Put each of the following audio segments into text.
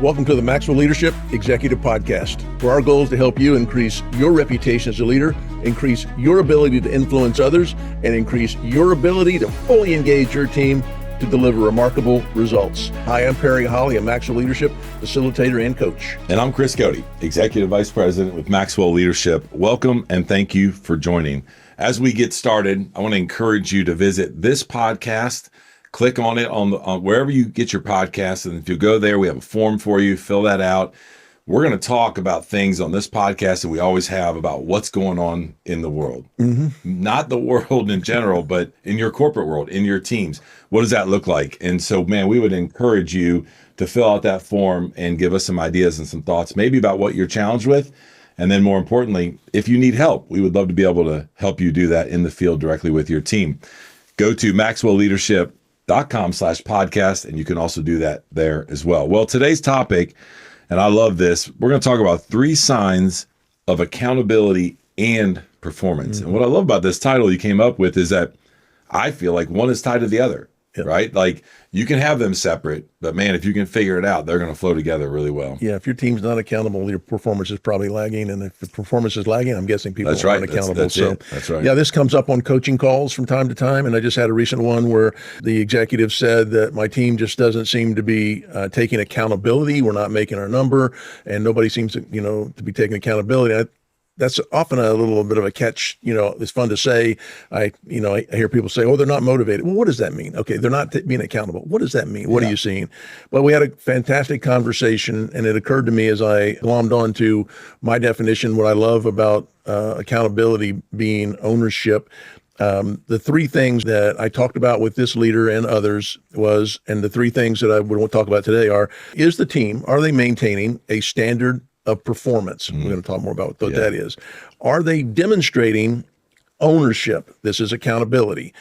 Welcome to the Maxwell Leadership Executive Podcast, where our goal is to help you increase your reputation as a leader, increase your ability to influence others, and increase your ability to fully engage your team to deliver remarkable results. Hi, I'm Perry Holley, a Maxwell Leadership facilitator and coach. And I'm Chris Goede, Executive Vice President with Maxwell Leadership. Welcome and thank you for joining. As we get started, I want to encourage you to visit this podcast. Click on it on wherever you get your podcasts. And if you go there, we have a form for you. Fill that out. We're going to talk about things on this podcast that we always have about what's going on in the world. Not the world in general, but in your corporate world, in your teams. What does that look like? And so, man, we would encourage you to fill out that form and give us some ideas and some thoughts, maybe about what you're challenged with. And then more importantly, if you need help, we would love to be able to help you do that in the field directly with your team. Go to maxwellleadership.com/podcast, and you can also do that there as well. Well, today's topic, and I love this, we're going to talk about 3 signs of accountability and performance. And what I love about this title you came up with is that I feel like one is tied to the other, right? Like you can have them separate, but man, if you can figure it out, they're going to flow together really well. Yeah, if your team's not accountable, your performance is probably lagging. And if the performance is lagging, I'm guessing people aren't accountable. That's right. Yeah, this comes up on coaching calls from time to time. And I just had a recent one where the executive said that my team just doesn't seem to be taking accountability. We're not making our number, and nobody seems to, to be taking accountability. That's often a little bit of a catch. It's fun to say. I hear people say, "Oh, they're not motivated." Well, what does that mean? Okay, they're not being accountable. What does that mean? What are you seeing? Well, we had a fantastic conversation, and it occurred to me as I glommed on to my definition, what I love about accountability being ownership. The 3 things that I talked about with this leader and others and the 3 things that I would talk about today are the team, are they maintaining a standard of performance? We're going to talk more about what that is. Are they demonstrating ownership? This is accountability.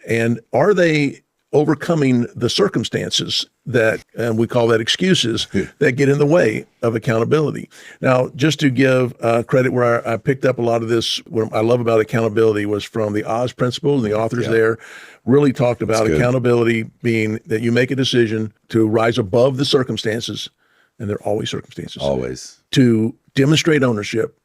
And are they overcoming the circumstances that, and we call that excuses, that get in the way of accountability? Now, just to give credit where I picked up a lot of this, what I love about accountability was from the Oz principle, and the authors there really talked about accountability being that you make a decision to rise above the circumstances, and there are always circumstances. Always. To demonstrate ownership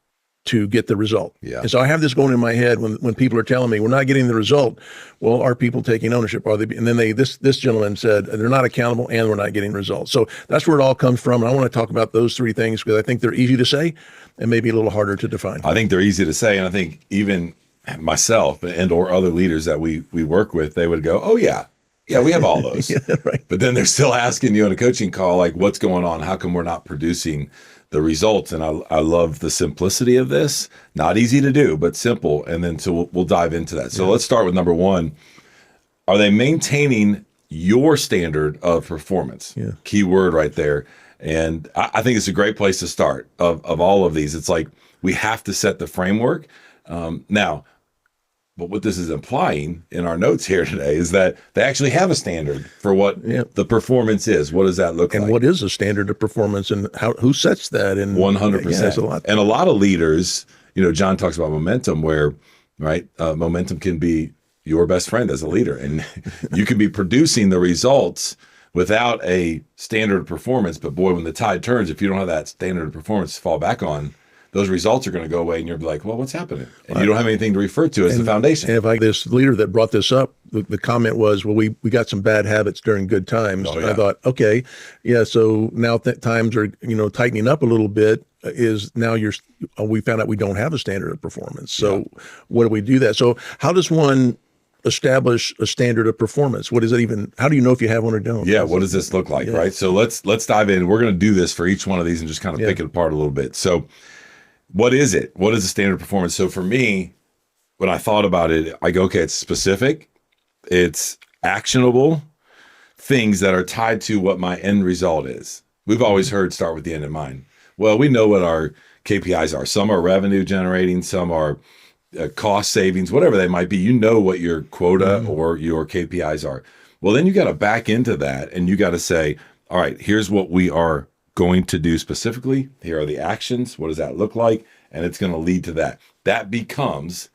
to get the result. Yeah. And so I have this going in my head when people are telling me we're not getting the result. Well, are people taking ownership? Are they? And then this gentleman said they're not accountable and we're not getting results. So that's where it all comes from. And I want to talk about those 3 things because I think they're easy to say and maybe a little harder to define. I think they're easy to say. And I think even myself and or other leaders that we work with, they would go, "Oh yeah, we have all those." Right. But then they're still asking you on a coaching call, like, what's going on? How come we're not producing the results? And I love the simplicity of this. Not easy to do, but simple. And then so we'll dive into that. So let's start with number 1. Are they maintaining your standard of performance? Yeah. Key word right there. And I think it's a great place to start of all of these. It's like we have to set the framework. But what this is implying in our notes here today is that they actually have a standard for what the performance is. What does that look like? And what is a standard of performance, and who sets that? And 100%. And a lot of leaders, John talks about momentum, where momentum can be your best friend as a leader, and you can be producing the results without a standard of performance. But boy, when the tide turns, if you don't have that standard of performance to fall back on, those results are going to go away, and you're like, well, what's happening? And you don't have anything to refer to as the foundation. And if this leader that brought this up, the comment was, well, we got some bad habits during good times. Oh, yeah. And I thought, okay, so now that times are, tightening up a little bit, we found out we don't have a standard of performance. So what do we do that? So how does one establish a standard of performance? What is it even? How do you know if you have one or don't? Yeah, what does this look like, right? So let's dive in. We're going to do this for each one of these and just kind of pick it apart a little bit. So what is it? What is the standard performance? So for me, when I thought about it, I go, okay, it's specific, it's actionable, things that are tied to what my end result is. We've always heard start with the end in mind. Well, we know what our KPIs are. Some are revenue generating, some are cost savings, whatever they might be. You know what your quota or your KPIs are. Well, then you got to back into that and you got to say, all right, here's what we are going to do specifically. Here are the actions. What does that look like? And it's going to lead to that. That becomes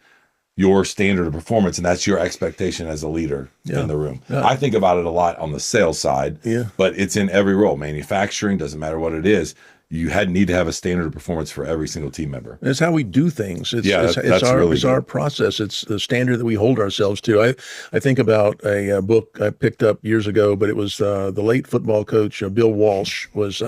your standard of performance, and that's your expectation as a leader in the room. Yeah. I think about it a lot on the sales side, but it's in every role. Manufacturing, doesn't matter what it is. You need to have a standard of performance for every single team member. It's how we do things. It's That's our process. It's the standard that we hold ourselves to. I think about a book I picked up years ago, but it was the late football coach, Bill Walsh, was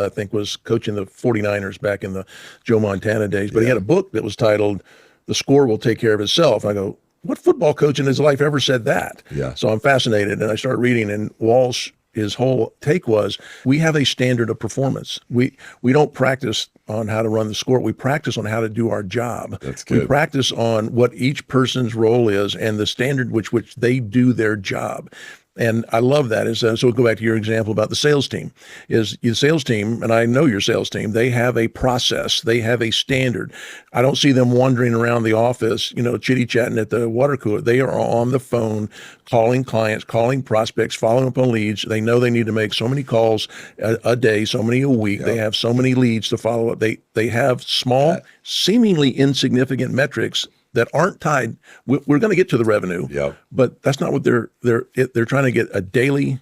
coaching the 49ers back in the Joe Montana days. But he had a book that was titled "The Score Will Take Care of Itself." I go, what football coach in his life ever said that? Yeah. So I'm fascinated, and I start reading, and Walsh, his whole take was, we have a standard of performance. We don't practice on how to run the score. We practice on how to do our job. That's good. We practice on what each person's role is and the standard which they do their job. And I love that. So we'll go back to your example about the sales team. Is your sales team, and I know your sales team, they have a process. They have a standard. I don't see them wandering around the office, chitty-chatting at the water cooler. They are on the phone, calling clients, calling prospects, following up on leads. They know they need to make so many calls a day, so many a week. Yep. They have so many leads to follow up. They have small, seemingly insignificant metrics that aren't tied. We're going to get to the revenue, but that's not what they're trying to get a daily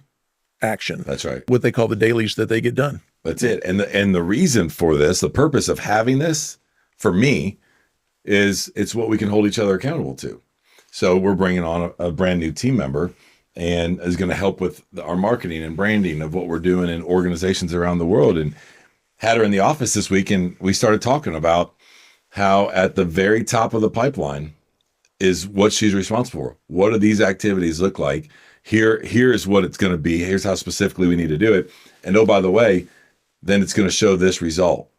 action. That's right. What they call the dailies that they get done. That's it. And the reason for this, the purpose of having this, for me, is it's what we can hold each other accountable to. So we're bringing on a brand new team member, and is going to help with our marketing and branding of what we're doing in organizations around the world. And had her in the office this week, and we started talking about how at the very top of the pipeline is what she's responsible for. What do these activities look like? Here's what it's going to be. Here's how specifically we need to do it. And oh, by the way, then it's going to show this result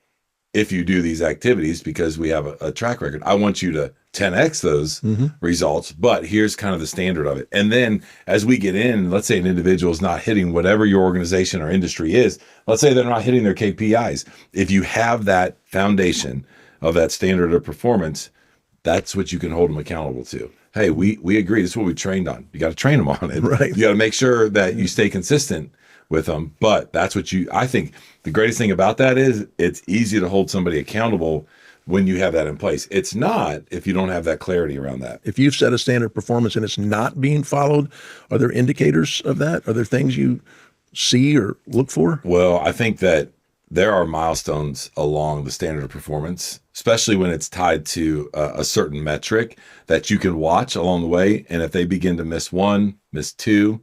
if you do these activities, because we have a track record. I want you to 10x those results, but here's kind of the standard of it. And then as we get in, let's say an individual is not hitting whatever your organization or industry is. Let's say they're not hitting their KPIs. If you have that foundation of that standard of performance, that's what you can hold them accountable to. Hey, we agree. This is what we trained on. You got to train them on it. Right. You got to make sure that you stay consistent with them. But that's what I think the greatest thing about that is it's easy to hold somebody accountable when you have that in place. It's not if you don't have that clarity around that. If you've set a standard of performance and it's not being followed, are there indicators of that? Are there things you see or look for? Well, I think that there are milestones along the standard of performance, especially when it's tied to a certain metric that you can watch along the way. And if they begin to miss one, miss two,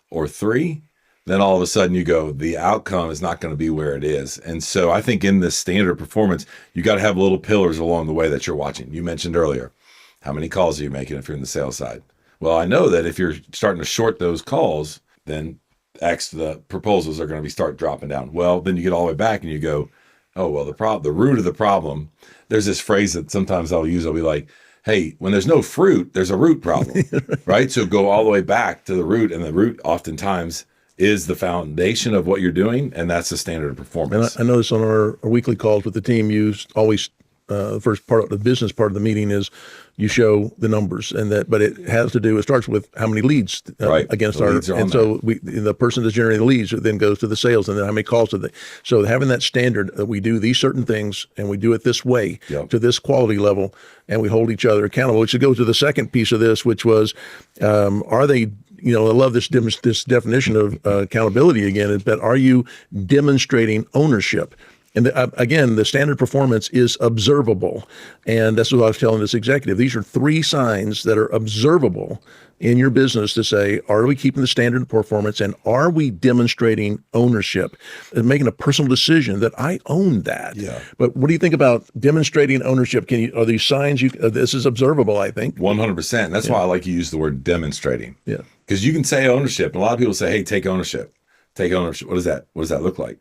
or three, then all of a sudden you go, the outcome is not going to be where it is. And so I think in this standard of performance, you got to have little pillars along the way that you're watching. You mentioned earlier, how many calls are you making if you're in the sales side? Well, I know that if you're starting to short those calls, then the proposals are going to start dropping down. Well, then you get all the way back and you go, oh, well, the root of the problem, there's this phrase that sometimes I'll use. I'll be like, hey, when there's no fruit, there's a root problem, right? So go all the way back to the root, and the root oftentimes is the foundation of what you're doing, and that's the standard of performance. And I notice on our weekly calls with the team, you always the first part of the business part of the meeting is you show the numbers, but it has to do. It starts with how many leads against our, and so the person that's generating the leads then goes to the sales, and then how many calls do they. So having that standard that we do these certain things and we do it this way to this quality level, and we hold each other accountable. Which goes to the second piece of this, which was, are they? I love this definition of accountability again. Is that are you demonstrating ownership? And again, the standard performance is observable. And that's what I was telling this executive. These are 3 signs that are observable in your business to say, are we keeping the standard of performance, and are we demonstrating ownership and making a personal decision that I own that? Yeah. But what do you think about demonstrating ownership? Are these signs this is observable, I think? 100%. That's why I like to use the word demonstrating. Yeah. Because you can say ownership, and a lot of people say, hey, take ownership. Take ownership. What does that look like?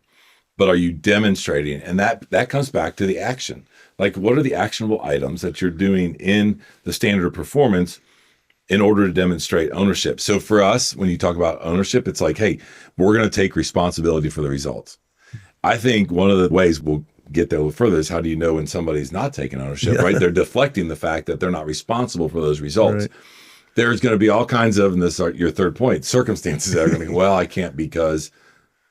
But are you demonstrating? And that comes back to the action. Like, what are the actionable items that you're doing in the standard of performance in order to demonstrate ownership? So for us, when you talk about ownership, it's like, hey, we're going to take responsibility for the results. I think one of the ways we'll get there a little further is, how do you know when somebody's not taking ownership, right? They're deflecting the fact that they're not responsible for those results. Right. There's going to be all kinds of, and this is your third point, circumstances that are going to go, well, I can't because...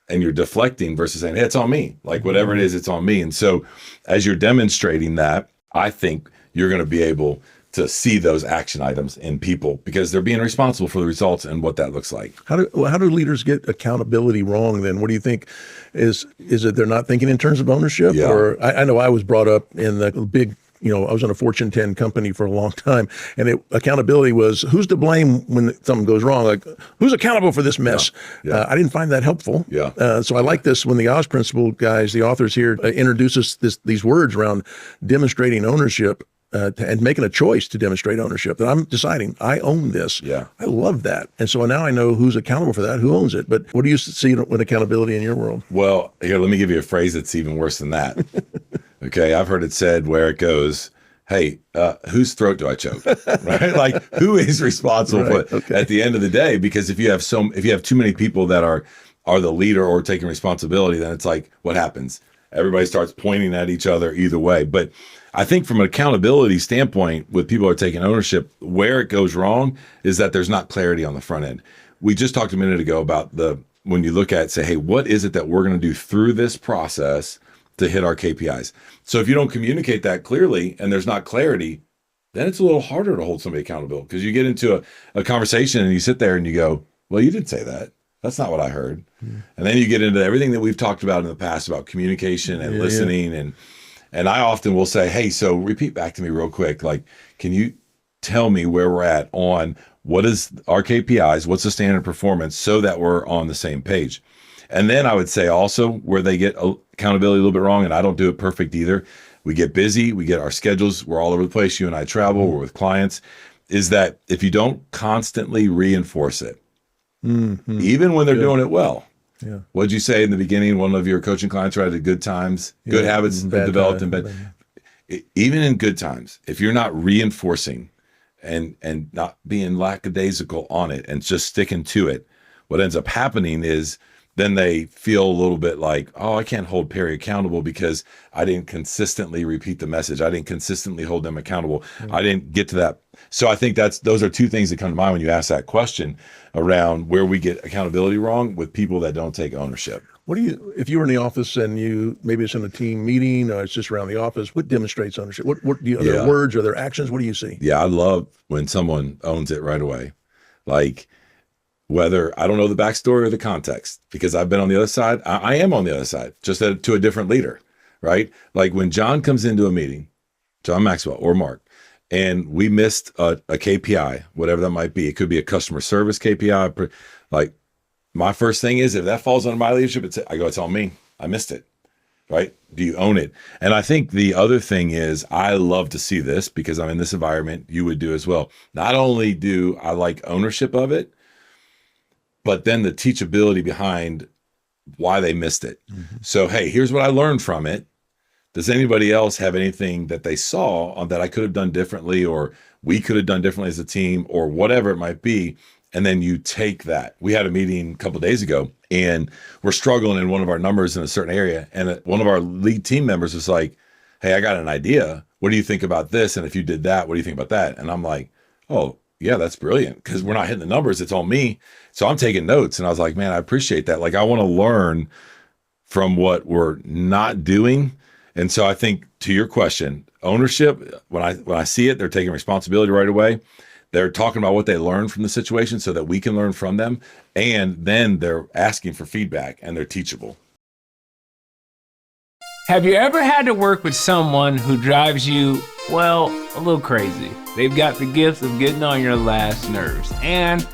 And you're deflecting versus saying, hey, it's on me. Like, whatever it is, it's on me. And so as you're demonstrating that, I think you're going to be able to see those action items in people because they're being responsible for the results and what that looks like. How do leaders get accountability wrong then? What do you think is it they're not thinking in terms of ownership? Yeah. Or I know I was brought up in the big, I was in a Fortune 10 company for a long time, and accountability was who's to blame when something goes wrong? Like, who's accountable for this mess? Yeah. I didn't find that helpful. Yeah. So I like this when the Oz Principle guys, the authors here, introduce us these words around demonstrating ownership. And making a choice to demonstrate ownership, that I'm deciding I own this. Yeah. I love that. And so now I know who's accountable for that, who owns it. But what do you see with accountability in your world? Well, here, let me give you a phrase that's even worse than that. Okay. I've heard it said where it goes, hey, whose throat do I choke? Right? Like, who is responsible for it at the end of the day? Because if you have too many people that are the leader or taking responsibility, then it's like, what happens? Everybody starts pointing at each other either way. But I think from an accountability standpoint, with people who are taking ownership, where it goes wrong is that there's not clarity on the front end. We just talked a minute ago about when you look at, say, hey, what is it that we're going to do through this process to hit our KPIs? So if you don't communicate that clearly and there's not clarity, then it's a little harder to hold somebody accountable because you get into a conversation and you sit there and you go, well, you didn't say that. That's not what I heard. And then you get into everything that we've talked about in the past about communication and listening. And I often will say, hey, so repeat back to me real quick. Like, can you tell me where we're at on what is our KPIs? What's the standard performance so that we're on the same page? And then I would say also where they get accountability a little bit wrong, and I don't do it perfect either. We get busy. We get our schedules. We're all over the place. You and I travel. We're with clients. Is that if you don't constantly reinforce it, even when they're doing it well. Yeah. What'd you say in the beginning? One of your coaching clients had good times, good habits developed in bed. Even in good times, if you're not reinforcing and not being lackadaisical on it and just sticking to it, what ends up happening is then they feel a little bit like, oh, I can't hold Perry accountable because I didn't consistently repeat the message. I didn't consistently hold them accountable. I didn't get to that. So I think those are two things that come to mind when you ask that question around where we get accountability wrong with people that don't take ownership. If you were in the office and maybe it's in a team meeting or it's just around the office, what demonstrates ownership? Are there words or their actions? What do you see? Yeah, I love when someone owns it right away. Like, whether I don't know the backstory or the context, because I've been on the other side. I am on the other side, just to a different leader, right? Like when John comes into a meeting, John Maxwell or Mark, and we missed a KPI, whatever that might be. It could be a customer service KPI. Like, my first thing is, if that falls under my leadership, it's on me. I missed it, right? Do you own it? And I think the other thing is, I love to see this because I'm in this environment. You would do as well. Not only do I like ownership of it, but then the teachability behind why they missed it. So, hey, here's what I learned from it. Does anybody else have anything that they saw on that I could have done differently, or we could have done differently as a team, or whatever it might be? And then you take that. We had a meeting a couple of days ago, and we're struggling in one of our numbers in a certain area. And one of our lead team members was like, hey, I got an idea. What do you think about this? And if you did that, what do you think about that? And I'm like, oh, yeah, that's brilliant, because we're not hitting the numbers. It's on me. So I'm taking notes. And I was like, man, I appreciate that. Like, I want to learn from what we're not doing. And so I think, to your question, ownership, when I see it, they're taking responsibility right away. They're talking about what they learned from the situation so that we can learn from them. And then they're asking for feedback and they're teachable. Have you ever had to work with someone who drives you, well, a little crazy? They've got the gift of getting on your last nerves. And,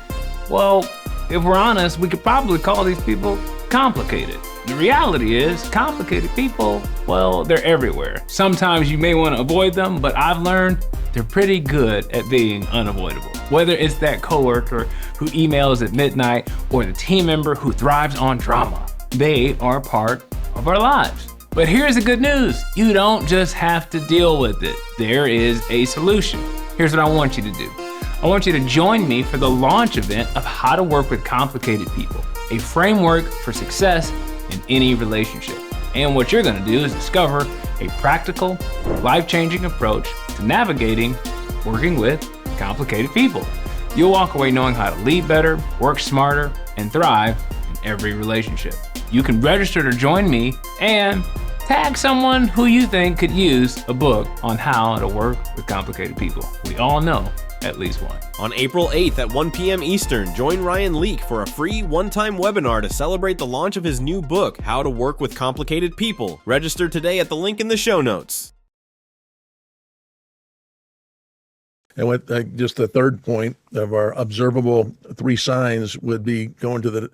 well, if we're honest, we could probably call these people complicated. The reality is, complicated people, well, they're everywhere. Sometimes you may want to avoid them, but I've learned they're pretty good at being unavoidable. Whether it's that coworker who emails at midnight or the team member who thrives on drama, they are part of our lives. But here's the good news. You don't just have to deal with it. There is a solution. Here's what I want you to do. I want you to join me for the launch event of How to Work with Complicated People, a framework for success in any relationship. And what you're gonna do is discover a practical, life-changing approach to navigating working with complicated people. You'll walk away knowing how to lead better, work smarter, and thrive in every relationship. You can register to join me, and tag someone who you think could use a book on how to work with complicated people. We all know at least one. On April 8th at 1 p.m. Eastern, join Ryan Leake for a free one-time webinar to celebrate the launch of his new book, How to Work with Complicated People. Register today at the link in the show notes. And what just the third point of our observable 3 signs would be going to the,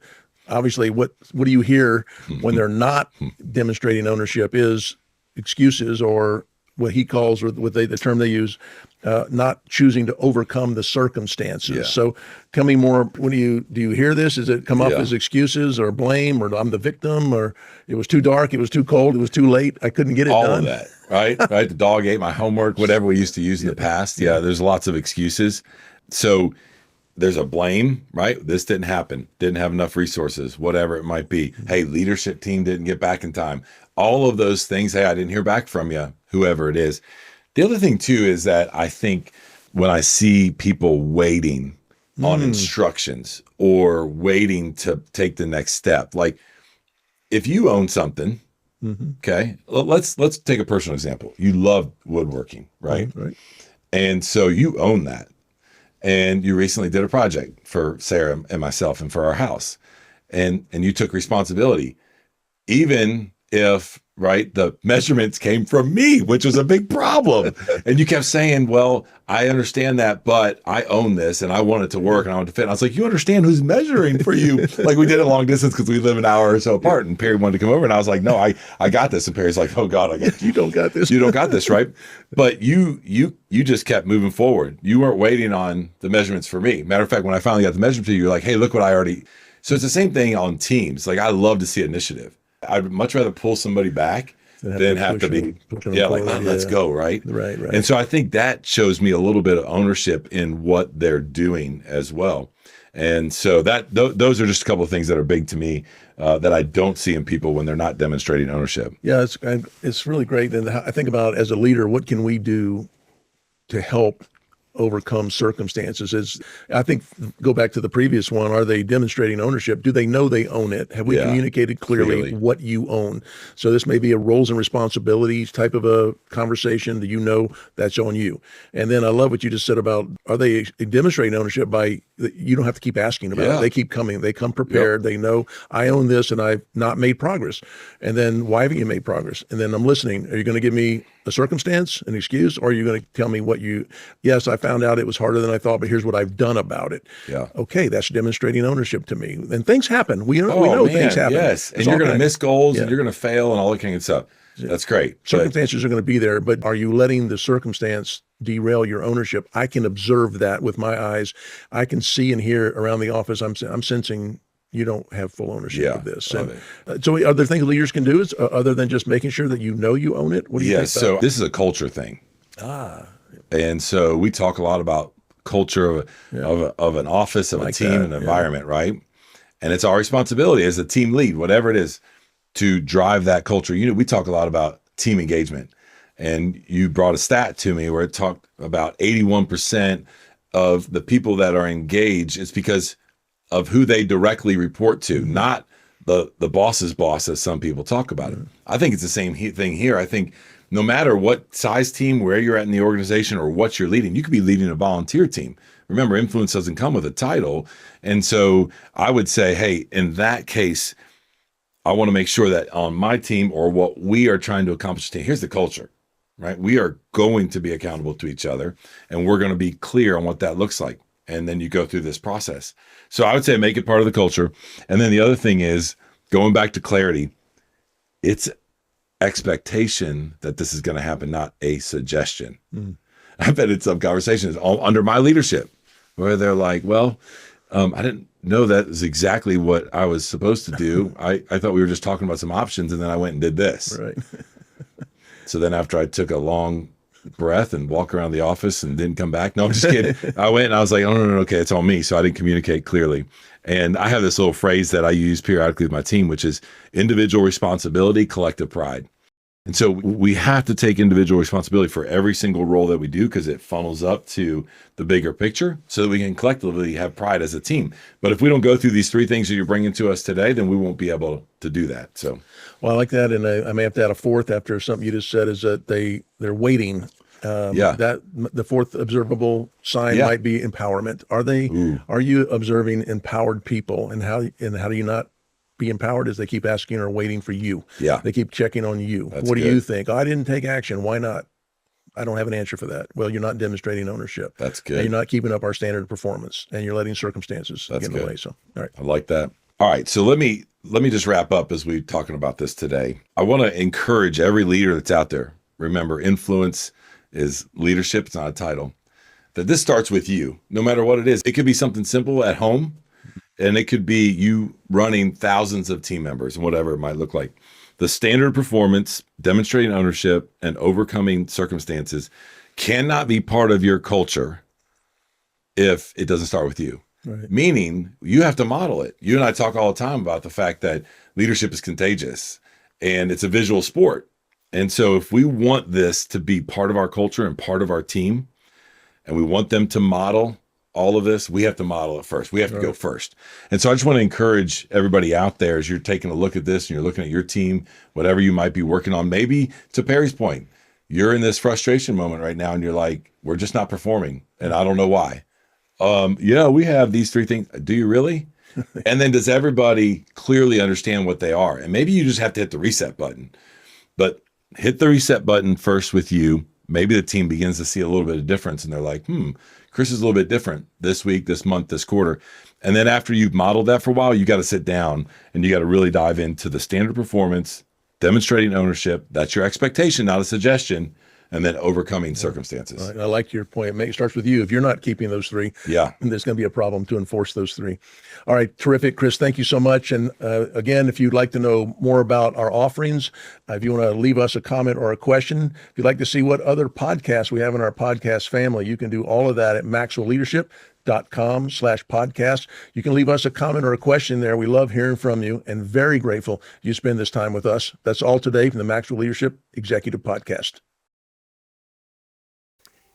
obviously, what do you hear when they're not demonstrating ownership is excuses, or what he calls, or the term they use, not choosing to overcome the circumstances. Yeah. So coming more, when do you hear this? Does it come up Yeah. as excuses or blame, or I'm the victim, or it was too dark, it was too cold, it was too late, I couldn't get it All done? of that, right? Right. The dog ate my homework, whatever we used to use in the past. Yeah, there's lots of excuses. So there's a blame, right? This didn't happen, didn't have enough resources, whatever it might be. Hey, leadership team didn't get back in time. All of those things. Hey, I didn't hear back from you, whoever it is. The other thing too is that I think when I see people waiting on instructions or waiting to take the next step, like if you own something, okay, let's take a personal example. You love woodworking, right? Right. And so you own that. And you recently did a project for Sarah and myself and for our house. And you took responsibility, even if, right, the measurements came from me, which was a big problem. And you kept saying, well, I understand that, but I own this and I want it to work and I want it to fit. And I was like, you understand who's measuring for you? Like, we did it long distance because we live an hour or so apart, and Perry wanted to come over, and I was like, no, I got this. And Perry's like, oh God, I got You don't got this. you don't got this, right? But you just kept moving forward. You weren't waiting on the measurements for me. Matter of fact, when I finally got the measurements for you, you're like, hey, look what I already. So it's the same thing on teams. Like, I love to see initiative. I'd much rather pull somebody back than have to be, push them like, forward, let's go, right? Right. And so I think that shows me a little bit of ownership in what they're doing as well. And so those are just a couple of things that are big to me that I don't see in people when they're not demonstrating ownership. Yeah, it's really great. And I think about, as a leader, what can we do to help overcome circumstances? I think, go back to the previous one, are they demonstrating ownership? Do they know they own it? Have we communicated clearly what you own? So this may be a roles and responsibilities type of a conversation. Do you know that's on you? And then I love what you just said about, are they demonstrating ownership by, you don't have to keep asking about it. They keep coming. They come prepared. They know, I own this and I've not made progress. And then, why haven't you made progress? And then, I'm listening. Are you going to give me a circumstance, an excuse, or are you going to tell me yes, I found out it was harder than I thought, but here's what I've done about it. Yeah. Okay, that's demonstrating ownership to me. And things happen. We know things happen. Yes. And you're going to miss goals and you're going to fail and all that kind of stuff. That's great. Circumstances are going to be there, but are you letting the circumstance derail your ownership? I can observe that with my eyes. I can see and hear around the office. I'm sensing you don't have full ownership of this. And, so are there things leaders can do other than just making sure that you own it? What do you think? So this is a culture thing. And so we talk a lot about culture of an office, of a team, an environment, right? And it's our responsibility as a team lead, whatever it is, to drive that culture. We talk a lot about team engagement. And you brought a stat to me where it talked about 81% of the people that are engaged, it's because of who they directly report to, not the boss's boss, as some people talk about it. I think it's the same thing here. I think no matter what size team, where you're at in the organization, or what you're leading, you could be leading a volunteer team. Remember, influence doesn't come with a title. And so I would say, hey, in that case, I want to make sure that on my team, or what we are trying to accomplish, here's the culture, right? We are going to be accountable to each other, and we're going to be clear on what that looks like. And then you go through this process. So I would say make it part of the culture. And then the other thing is, going back to clarity, it's expectation that this is going to happen, not a suggestion. I've been in some conversations under my leadership where they're like, well, I didn't know that is exactly what I was supposed to do. I thought we were just talking about some options, and then I went and did this. Right. So then after I took a long breath and walk around the office and didn't come back. No, I'm just kidding. I went and I was like, oh, no, okay, it's on me. So I didn't communicate clearly. And I have this little phrase that I use periodically with my team, which is individual responsibility, collective pride. And so we have to take individual responsibility for every single role that we do, because it funnels up to the bigger picture so that we can collectively have pride as a team. But if we don't go through these three things that you're bringing to us today, then we won't be able to do that. So, well, I like that. And I may have to add a fourth after something you just said, is that they're waiting. That the fourth observable sign might be empowerment. Are you observing empowered people, and how do you not be empowered? Is they keep asking or waiting for you. Yeah. They keep checking on you. That's what do good. you think? I didn't take action. Why not? I don't have an answer for that. Well, you're not demonstrating ownership. That's good. And you're not keeping up our standard of performance, and you're letting circumstances get in the way. So, all right. I like that. All right. So let me just wrap up as we're talking about this today. I want to encourage every leader that's out there. Remember, influence is leadership. It's not a title. That this starts with you, no matter what it is. It could be something simple at home, and it could be you running thousands of team members and whatever it might look like. The standard performance, demonstrating ownership, and overcoming circumstances cannot be part of your culture if it doesn't start with you. Right. Meaning you have to model it. You and I talk all the time about the fact that leadership is contagious and it's a visual sport. And so if we want this to be part of our culture and part of our team, and we want them to model all of this, we have to model it first. We have to go first. And so I just want to encourage everybody out there, as you're taking a look at this and you're looking at your team, whatever you might be working on, maybe to Perry's point, you're in this frustration moment right now and you're like, we're just not performing and I don't know why. We have these three things. Do you really? And then does everybody clearly understand what they are? And maybe you just have to hit the reset button, but hit the reset button first with you. Maybe the team begins to see a little bit of difference and they're like, Chris is a little bit different this week, this month, this quarter. And then after you've modeled that for a while, you got to sit down and you got to really dive into the standard performance, demonstrating ownership. That's your expectation, not a suggestion. And then overcoming circumstances. I like your point. It starts with you. If you're not keeping those three, there's going to be a problem to enforce those three. All right. Terrific. Chris, thank you so much. And again, if you'd like to know more about our offerings, if you want to leave us a comment or a question, if you'd like to see what other podcasts we have in our podcast family, you can do all of that at maxwellleadership.com/podcast. You can leave us a comment or a question there. We love hearing from you and very grateful you spend this time with us. That's all today from the Maxwell Leadership Executive Podcast.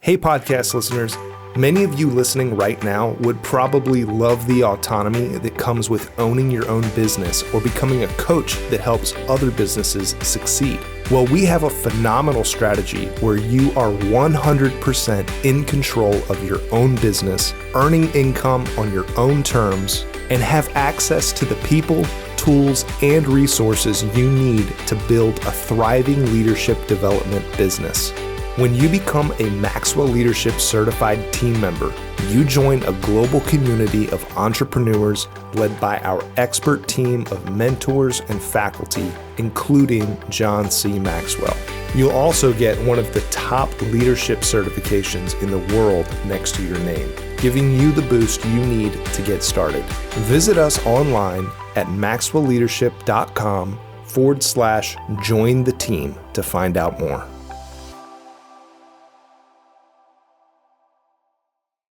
Hey, podcast listeners. Many of you listening right now would probably love the autonomy that comes with owning your own business or becoming a coach that helps other businesses succeed. Well, we have a phenomenal strategy where you are 100% in control of your own business, earning income on your own terms, and have access to the people, tools, and resources you need to build a thriving leadership development business. When you become a Maxwell Leadership Certified team member, you join a global community of entrepreneurs led by our expert team of mentors and faculty, including John C. Maxwell. You'll also get one of the top leadership certifications in the world next to your name, giving you the boost you need to get started. Visit us online at maxwellleadership.com/join the team to find out more.